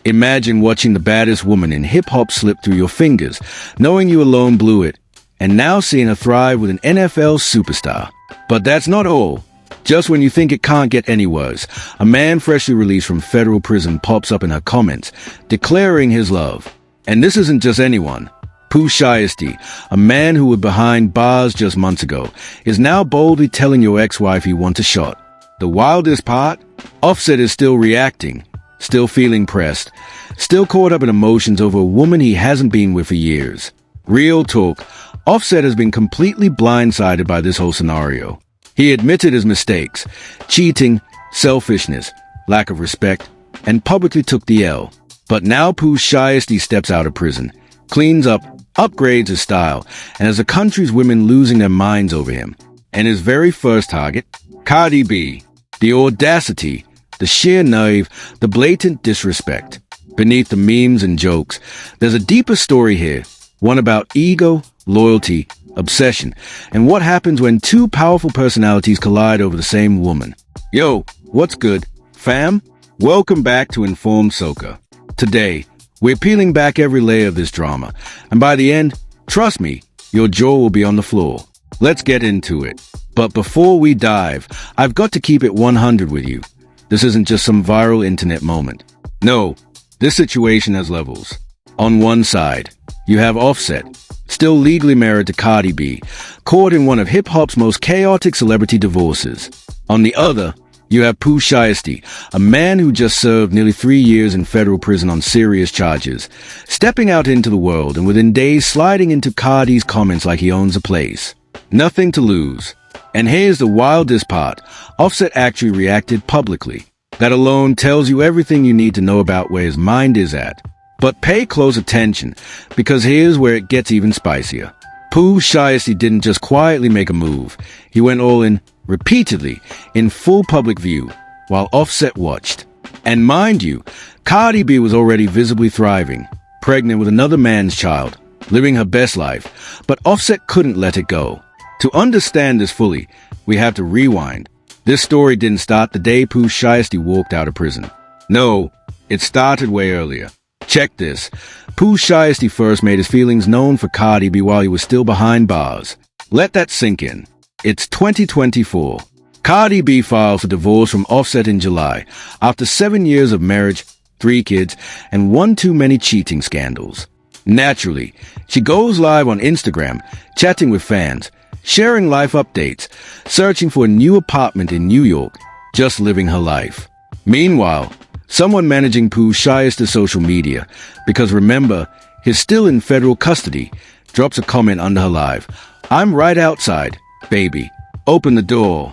Imagine watching the baddest woman in hip-hop slip through your fingers, knowing you alone blew it, and now seeing her thrive with an NFL superstar. But that's not all. Just when you think it can't get any worse, a man freshly released from federal prison pops up in her comments, declaring his love. And this isn't just anyone. Pooh Shiesty, a man who was behind bars just months ago, is now boldly telling your ex-wife he wants a shot. The wildest part? Offset is still reacting, still feeling pressed, still caught up in emotions over a woman he hasn't been with for years. Real talk, Offset has been completely blindsided by this whole scenario. He admitted his mistakes, cheating, selfishness, lack of respect, and publicly took the L. But now Pooh Shiesty steps out of prison, cleans up, upgrades his style, and has the country's women losing their minds over him. And his very first target? Cardi B. The audacity, the sheer nerve, the blatant disrespect. Beneath the memes and jokes, there's a deeper story here, one about ego, loyalty, obsession, and what happens when two powerful personalities collide over the same woman. Yo, what's good, fam? Welcome back to Informed Soca. Today, we're peeling back every layer of this drama, and by the end, trust me, your jaw will be on the floor. Let's get into it. But before we dive, I've got to keep it 100 with you. This isn't just some viral internet moment. No, this situation has levels. On one side, you have Offset, still legally married to Cardi B, caught in one of hip-hop's most chaotic celebrity divorces. On the other, you have Pooh Shiesty, a man who just served nearly 3 years in federal prison on serious charges, stepping out into the world and within days sliding into Cardi's comments like he owns a place. Nothing to lose. And here's the wildest part. Offset actually reacted publicly. That alone tells you everything you need to know about where his mind is at. But pay close attention, because here's where it gets even spicier. Pooh Shiesty didn't just quietly make a move. He went all in, repeatedly, in full public view, while Offset watched. And mind you, Cardi B was already visibly thriving, pregnant with another man's child, living her best life, but Offset couldn't let it go. To understand this fully, we have to rewind. This story didn't start the day Pooh Shiesty walked out of prison. No, it started way earlier. Check this. Pooh Shiesty first made his feelings known for Cardi B while he was still behind bars. Let that sink in. It's 2024. Cardi B filed for divorce from Offset in July after 7 years of marriage, 3 kids, and one too many cheating scandals. Naturally, she goes live on Instagram, chatting with fans, sharing life updates, searching for a new apartment in New York, just living her life. Meanwhile, someone managing Pooh Shiesty's social media, because remember, he's still in federal custody, drops a comment under her live. I'm right outside, baby. Open the door.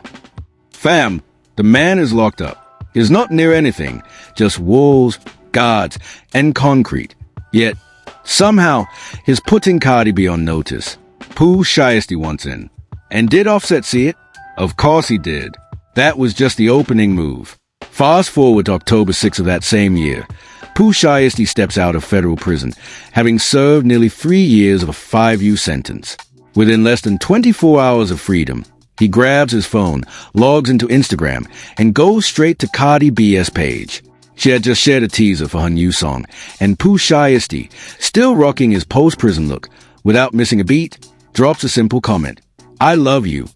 Fam, the man is locked up. He's not near anything, just walls, guards, and concrete. Yet, somehow, he's putting Cardi B on notice. Pooh Shiesty wants in. And did Offset see it? Of course he did. That was just the opening move. Fast forward to October 6th of that same year. Pooh Shiesty steps out of federal prison, having served nearly 3 years of a 5-year sentence. Within less than 24 hours of freedom, he grabs his phone, logs into Instagram, and goes straight to Cardi B's page. She had just shared a teaser for her new song, and Pooh Shiesty, still rocking his post-prison look, without missing a beat, drops a simple comment. I love you.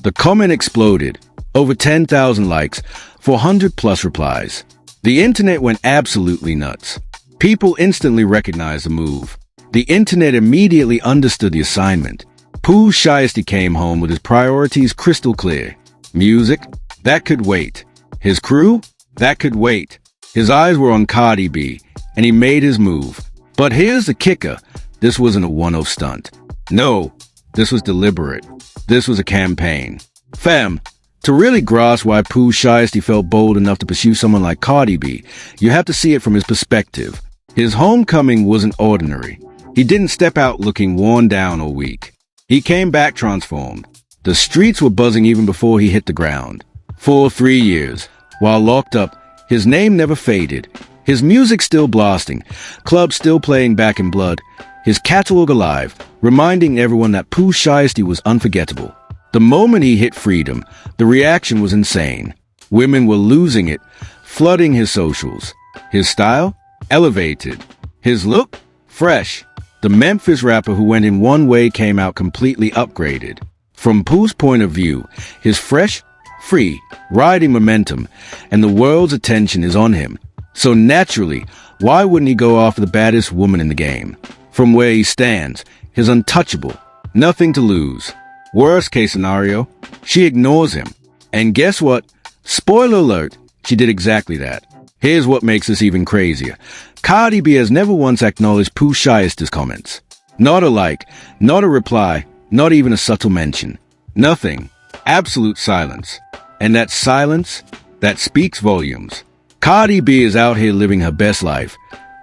The comment exploded. Over 10,000 likes, 400 plus replies. The internet went absolutely nuts. People instantly recognized the move. The internet immediately understood the assignment. Pooh Shiesty came home with his priorities crystal clear. Music? That could wait. His crew? That could wait. His eyes were on Cardi B, and he made his move. But here's the kicker. This wasn't a one-off stunt. No, this was deliberate. This was a campaign. Fam, to really grasp why Pooh Shiesty felt bold enough to pursue someone like Cardi B, you have to see it from his perspective. His homecoming wasn't ordinary. He didn't step out looking worn down or weak. He came back transformed. The streets were buzzing even before he hit the ground. For 3 years, while locked up, his name never faded. His music still blasting, clubs still playing Back in Blood, his catalog alive, reminding everyone that Pooh Shiesty was unforgettable. The moment he hit freedom, the reaction was insane. Women were losing it, flooding his socials. His style? elevated. His look? Fresh. The Memphis rapper who went in one way came out completely upgraded. From Pooh's point of view, his fresh, free, riding momentum, and the world's attention is on him. So naturally, why wouldn't he go after the baddest woman in the game? From where he stands, he's untouchable. Nothing to lose. Worst case scenario, she ignores him. And guess what? Spoiler alert, she did exactly that. Here's what makes this even crazier. Cardi B has never once acknowledged Pooh Shiesty's comments. Not a like, not a reply, not even a subtle mention. Nothing. Absolute silence. And that silence, that speaks volumes. Cardi B is out here living her best life.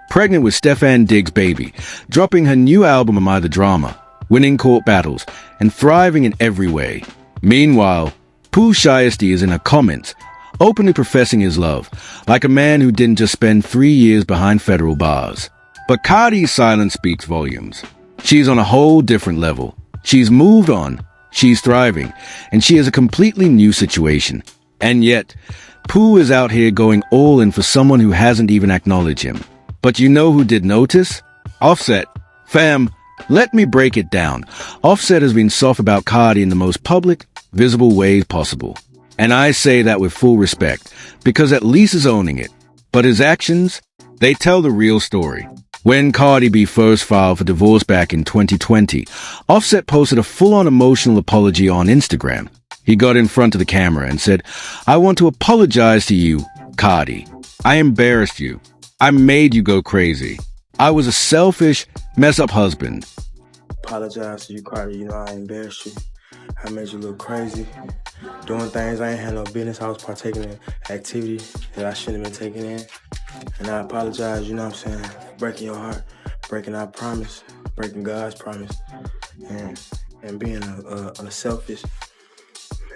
Pregnant with Stefan Diggs' baby, dropping her new album Am I the Drama, winning court battles, and thriving in every way. Meanwhile, Pooh Shiesty is in her comments, openly professing his love, like a man who didn't just spend 3 years behind federal bars. But Cardi's silence speaks volumes. She's on a whole different level. She's moved on, she's thriving, and she has a completely new situation. And yet, Pooh is out here going all in for someone who hasn't even acknowledged him. But you know who did notice? Offset. Fam, let me break it down. Offset has been soft about Cardi in the most public, visible ways possible. And I say that with full respect, because at least he's owning it. But his actions, they tell the real story. When Cardi B first filed for divorce back in 2020, Offset posted a full-on emotional apology on Instagram. He got in front of the camera and said, "I want to apologize to you, Cardi. I embarrassed you. I made you go crazy. I was a selfish, mess-up husband." Apologize to you, Cardi. You know I embarrassed you. I made you look crazy. Doing things I ain't had no business. I was partaking in activity that I shouldn't have been taking in. And I apologize, you know what I'm saying, for breaking your heart, breaking our promise, breaking God's promise, and being a selfish,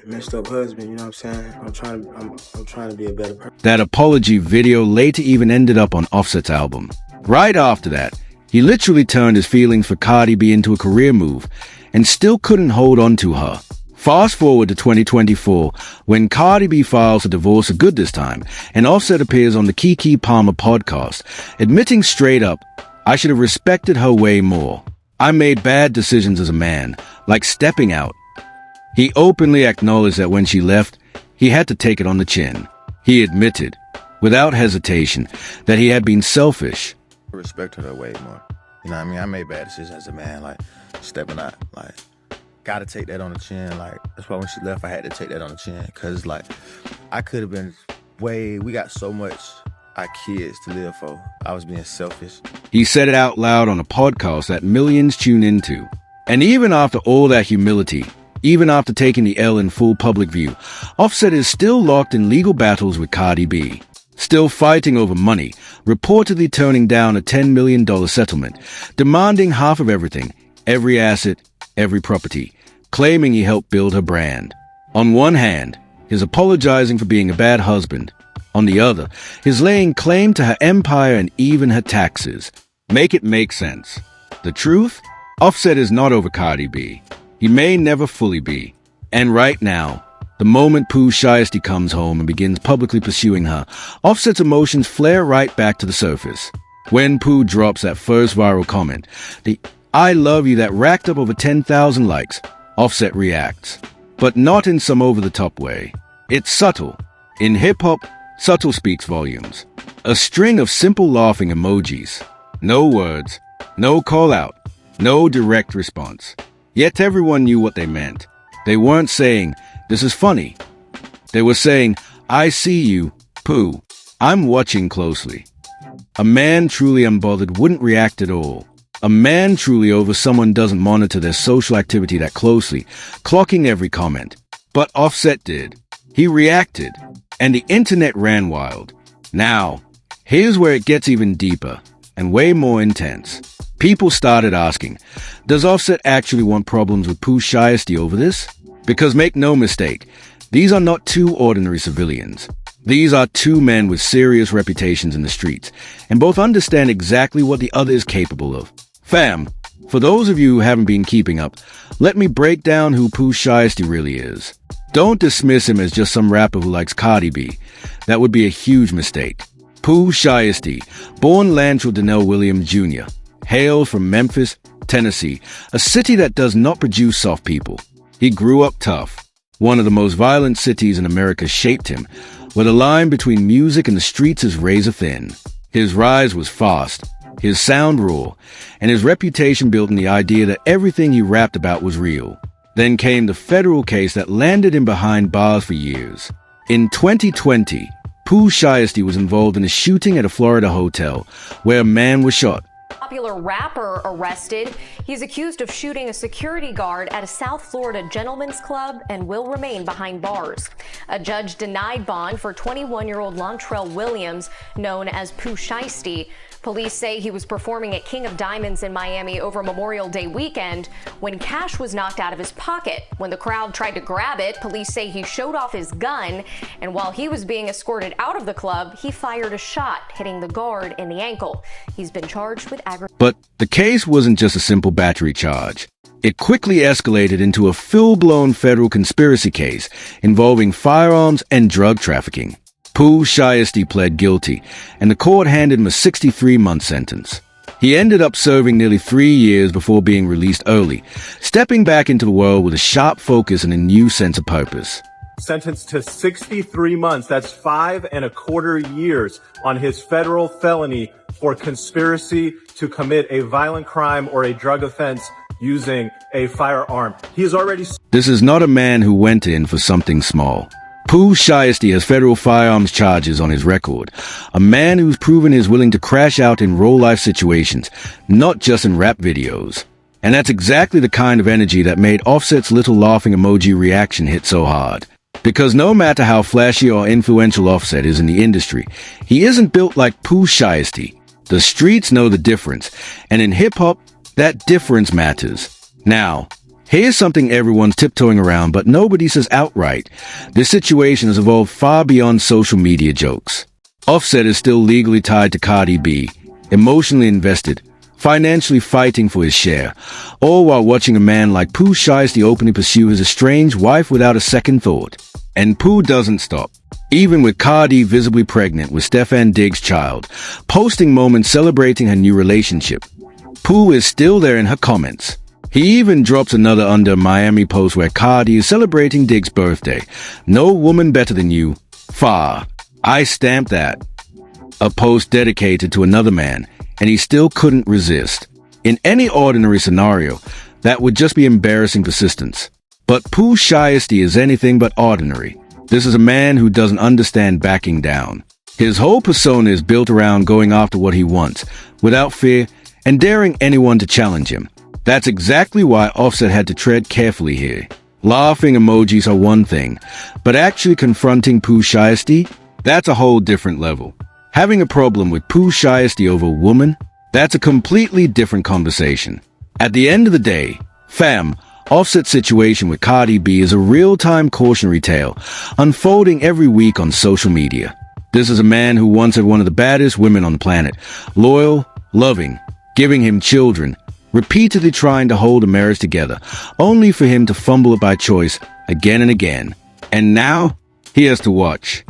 messed up husband, you know what I'm saying? I'm trying to be a better person. That apology video later even ended up on Offset's album. Right after that, he literally turned his feelings for Cardi B into a career move and still couldn't hold on to her. Fast forward to 2024, when Cardi B files for divorce for good this time, and Offset appears on the Keke Palmer podcast, admitting straight up, "I should have respected her way more. I made bad decisions as a man, like stepping out." He openly acknowledged that when she left, he had to take it on the chin. He admitted, without hesitation, that he had been selfish. I respected her way more. You know what I mean? I made bad decisions as a man, like stepping out, like gotta take that on the chin. Like that's why when she left, I had to take that on the chin, cause like I could have been we got so much our kids to live for. I was being selfish. He said it out loud on a podcast that millions tune into. And even after all that humility, even after taking the L in full public view, Offset is still locked in legal battles with Cardi B. Still fighting over money, reportedly turning down a $10 million settlement, demanding half of everything, every asset, every property, claiming he helped build her brand. On one hand, he's apologizing for being a bad husband. On the other, he's laying claim to her empire and even her taxes. Make it make sense. The truth? Offset is not over Cardi B. He may never fully be. And right now, the moment Pooh Shiesty comes home and begins publicly pursuing her, Offset's emotions flare right back to the surface. When Pooh drops that first viral comment, the "I love you" that racked up over 10,000 likes, Offset reacts. But not in some over-the-top way. It's subtle. In hip-hop, subtle speaks volumes. A string of simple laughing emojis. No words, no call-out, no direct response. Yet everyone knew what they meant. They weren't saying, "This is funny." They were saying, "I see you, Pooh. I'm watching closely." A man truly unbothered wouldn't react at all. A man truly over someone doesn't monitor their social activity that closely, clocking every comment. But Offset did. He reacted, and the internet ran wild. Now, here's where it gets even deeper, and way more intense. People started asking, does Offset actually want problems with Pooh Shiesty over this? Because make no mistake, these are not two ordinary civilians. These are two men with serious reputations in the streets, and both understand exactly what the other is capable of. Fam, for those of you who haven't been keeping up, let me break down who Pooh Shiesty really is. Don't dismiss him as just some rapper who likes Cardi B. That would be a huge mistake. Pooh Shiesty, born Lantrell Donnell Williams Jr., hailed from Memphis, Tennessee, a city that does not produce soft people. He grew up tough. One of the most violent cities in America shaped him, where the line between music and the streets is razor thin. His rise was fast, his sound raw, and his reputation built on the idea that everything he rapped about was real. Then came the federal case that landed him behind bars for years. In 2020, Pooh Shiesty was involved in a shooting at a Florida hotel, where a man was shot. Popular rapper arrested. He's accused of shooting a security guard at a South Florida gentleman's club and will remain behind bars. A judge denied bond for 21-year-old Lantrell Williams, known as Pooh Shiesty. Police say he was performing at King of Diamonds in Miami over Memorial Day weekend when cash was knocked out of his pocket. When the crowd tried to grab it, police say he showed off his gun, and while he was being escorted out of the club, he fired a shot, hitting the guard in the ankle. He's been charged with aggravated. But the case wasn't just a simple battery charge. It quickly escalated into a full-blown federal conspiracy case involving firearms and drug trafficking. Pooh Shiesty pled guilty, and the court handed him a 63-month sentence. He ended up serving nearly 3 years before being released early, stepping back into the world with a sharp focus and a new sense of purpose. Sentenced to 63 months, that's 5.25 years on his federal felony for conspiracy to commit a violent crime or a drug offense using a firearm. He is already... This is not a man who went in for something small. Pooh Shiesty has federal firearms charges on his record. A man who's proven he's willing to crash out in real-life situations, not just in rap videos. And that's exactly the kind of energy that made Offset's little laughing emoji reaction hit so hard. Because no matter how flashy or influential Offset is in the industry, he isn't built like Pooh Shiesty. The streets know the difference, and in hip-hop, that difference matters. Now, here's something everyone's tiptoeing around, but nobody says outright. This situation has evolved far beyond social media jokes. Offset is still legally tied to Cardi B, emotionally invested, financially fighting for his share, all while watching a man like Pooh Shiesty openly pursue his estranged wife without a second thought. And Pooh doesn't stop. Even with Cardi visibly pregnant with Stefan Diggs' child, posting moments celebrating her new relationship, Pooh is still there in her comments. He even drops another under Miami post where Cardi is celebrating Diggs' birthday. No woman better than you. Far. I stamped that. A post dedicated to another man, and he still couldn't resist. In any ordinary scenario, that would just be embarrassing persistence. But Pooh Shiesty is anything but ordinary. This is a man who doesn't understand backing down. His whole persona is built around going after what he wants, without fear, and daring anyone to challenge him. That's exactly why Offset had to tread carefully here. Laughing emojis are one thing, but actually confronting Pooh Shiesty? That's a whole different level. Having a problem with Pooh Shiesty over a woman? That's a completely different conversation. At the end of the day, fam, Offset's situation with Cardi B is a real-time cautionary tale, unfolding every week on social media. This is a man who once had one of the baddest women on the planet, loyal, loving, giving him children, repeatedly trying to hold a marriage together, only for him to fumble it by choice again and again. And now, he has to watch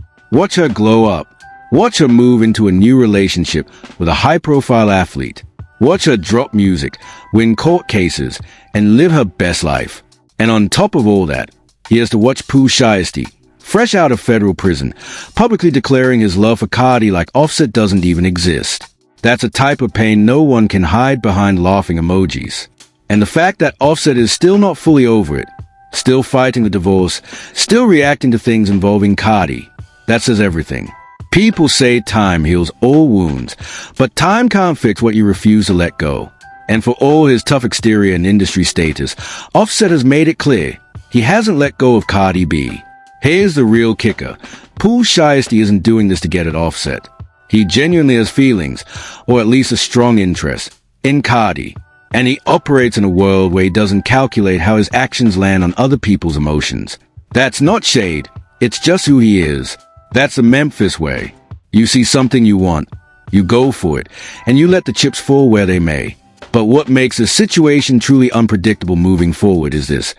her glow up, watch her move into a new relationship with a high-profile athlete, watch her drop music, win court cases, and live her best life. And on top of all that, he has to watch Pooh Shiesty, fresh out of federal prison, publicly declaring his love for Cardi like Offset doesn't even exist. That's a type of pain no one can hide behind laughing emojis. And the fact that Offset is still not fully over it, still fighting the divorce, still reacting to things involving Cardi, that says everything. People say time heals all wounds, but time can't fix what you refuse to let go. And for all his tough exterior and industry status, Offset has made it clear he hasn't let go of Cardi B. Here's the real kicker. Pooh Shiesty isn't doing this to get at Offset. He genuinely has feelings, or at least a strong interest, in Cardi. And he operates in a world where he doesn't calculate how his actions land on other people's emotions. That's not shade, it's just who he is. That's the Memphis way. You see something you want, you go for it, and you let the chips fall where they may. But what makes the situation truly unpredictable moving forward is this.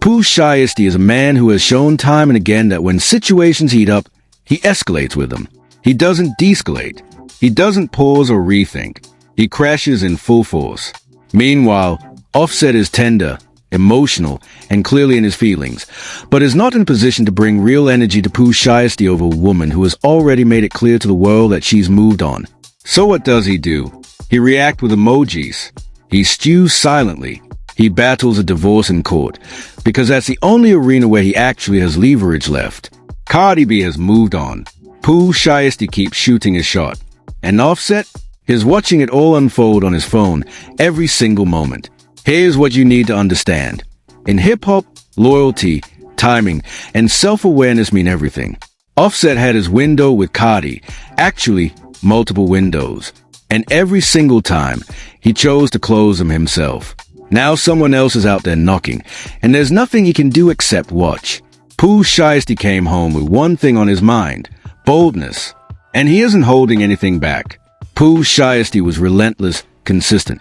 Pooh Shiesty is a man who has shown time and again that when situations heat up, he escalates with them. He doesn't de-escalate. He doesn't pause or rethink. He crashes in full force. Meanwhile, Offset is tender, emotional, and clearly in his feelings, but is not in a position to bring real energy to Pooh Shiesty over a woman who has already made it clear to the world that she's moved on. So what does he do? He reacts with emojis. He stews silently. He battles a divorce in court, because that's the only arena where he actually has leverage left. Cardi B has moved on. Pooh Shiesty keeps shooting his shot. And Offset is watching it all unfold on his phone every single moment. Here's what you need to understand. In hip-hop, loyalty, timing, and self-awareness mean everything. Offset had his window with Cardi, actually multiple windows. And every single time, he chose to close them himself. Now someone else is out there knocking, and there's nothing he can do except watch. Pooh Shiesty came home with one thing on his mind: boldness. And he isn't holding anything back. Pooh Shiesty was relentless, consistent,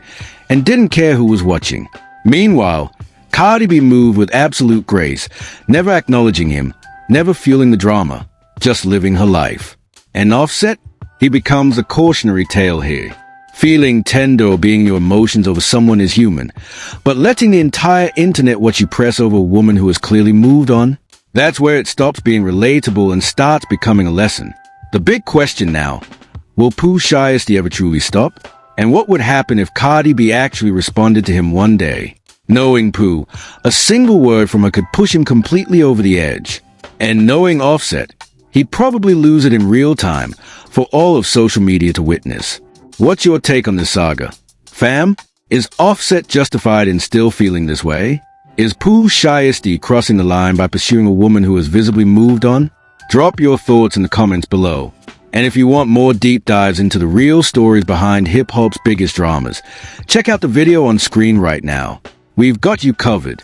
and didn't care who was watching. Meanwhile, Cardi B moved with absolute grace, never acknowledging him, never fueling the drama, just living her life. And Offset? He becomes a cautionary tale here. Feeling tender or being your emotions over someone is human, but letting the entire internet watch you press over a woman who has clearly moved on, that's where it stops being relatable and starts becoming a lesson. The big question now, will Pooh Shiesty ever truly stop? And what would happen if Cardi B actually responded to him one day? Knowing Pooh, a single word from her could push him completely over the edge. And knowing Offset, he'd probably lose it in real time for all of social media to witness. What's your take on this saga? Fam, is Offset justified in still feeling this way? Is Pooh Shiesty crossing the line by pursuing a woman who has visibly moved on? Drop your thoughts in the comments below. And if you want more deep dives into the real stories behind hip-hop's biggest dramas, check out the video on screen right now. We've got you covered.